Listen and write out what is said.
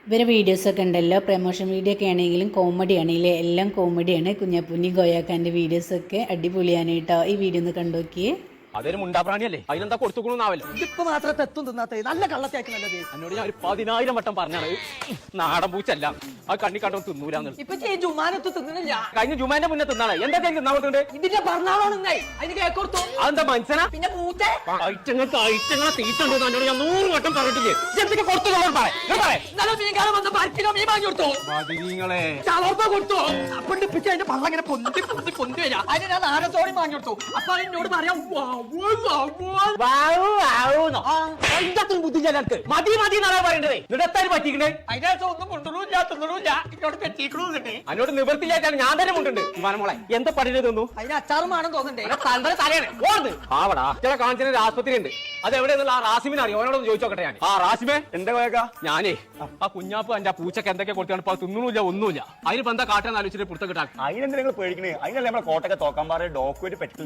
ഇവരെ വീഡിയോസൊക്കെ ഉണ്ടല്ലോ, പ്രമോഷൻ വീഡിയോ ഒക്കെ ആണെങ്കിലും കോമഡി ആണെങ്കിലും എല്ലാം കോമഡിയാണ്. കുഞ്ഞാപ്പൂനി ഗോയാക്കാൻ്റെ വീഡിയോസൊക്കെ അടിപൊളിയാണ് കേട്ടോ. ഈ വീഡിയോ ഒന്ന് കണ്ടു നോക്കിയേ. അതൊരു മുണ്ടാപ്രാണിയല്ലേ, അതിനെന്താ കൊടുത്തുകൊള്ളൂന്നാവല്ലോ. ഇപ്പൊ മാത്രം തെത്തും തിന്നാത്ത നല്ല കള്ളത്തേക്ക് നല്ലത്. എന്നോട് ഞാൻ ഒരു 10,000 വട്ടം പറഞ്ഞാണ് നാടൻ പൂച്ചല്ല, ആ കണ്ണി കണ്ടോ തിന്നൂലെന്ന്. ഇപ്പൊ ജുമാനത്ത് തിന്നില്ല, കഴിഞ്ഞ ജുമാന്റെ മുന്നേ തിന്നാണ്. എന്താ തിന്നാവുന്നുണ്ട്? ഇതിന്റെ പറഞ്ഞാളാണെന്നേ അതിന് കേക്കോർത്തു. അതെന്താ മനസ്സിലാ? പിന്നെ മൂത്തേ ഐറ്റങ്ങളെ തീറ്റുണ്ട് എന്നോട് ഞാൻ 100 വട്ടം പറഞ്ഞിട്ടില്ലേ. എന്തൊക്കെ കൊടുത്തു മീൻകാലം വന്ന് 10 കിലോ മീൻ വാങ്ങി കൊടുത്തു, ചവർപ്പ കൊടുത്തു. അപ്പൊ ഇപ്പിച്ച് അതിന്റെ പള്ള ഇങ്ങനെ പൊന്തി വരാ. അതിന് ഞാൻ നാരത്തോടി വാങ്ങി കൊടുത്തു. അപ്പൊ എന്നോട് പറയാം ബുദ്ധിയില്ല. മതി മതി എന്നാ പറയേണ്ടത്. എന്നിട്ട് പറ്റിക്കണേ. അതിനകത്ത് ഒന്നും കൊണ്ടുപോകില്ല, തിന്നില്ല. ഇങ്ങോട്ട് കെട്ടിക്കണേ. അതിനോട് നിവൃത്തിയില്ലായിട്ടാണ് ഞാൻ തന്നെ കൊണ്ടുണ്ട്. വിമാനമോളെ എന്താ പഠിച്ചത് തോന്നു? അതിന് അച്ചാറുമാണെന്ന് തോന്നണ്ടേ. തലയാണ് ഓർന്ന് ആവടാ. ചില കാണിച്ചൊരു ആസ്പത്രി ഉണ്ട്, അത് എവിടെയെന്നുള്ള ആ റാസിമിനെ അറിയോ? അവനോടൊന്ന് ചോദിച്ചോക്കട്ടെ ഞാൻ. ആ റാസിമേ, എന്താ പോയേക്കാ? ഞാനേ ആ കുഞ്ഞാപ്പ് എന്റെ പൂച്ചക്ക് എന്തൊക്കെ കൊടുത്താണ്, ഇപ്പൊ തിന്നൂല്ല ഒന്നുമില്ല. അതിന് എന്താ കാട്ടാന്ന് ആലോചിച്ചിട്ട് പുറത്തൊക്കെ അതിനെന്താ നിങ്ങൾ പേടിക്കണേ? അതിനല്ലേ നമ്മളെ കോട്ടൊക്കെ തോക്കാമ്പാറ ഡോക്യുമെന്റ് പെറ്റിക്കൽ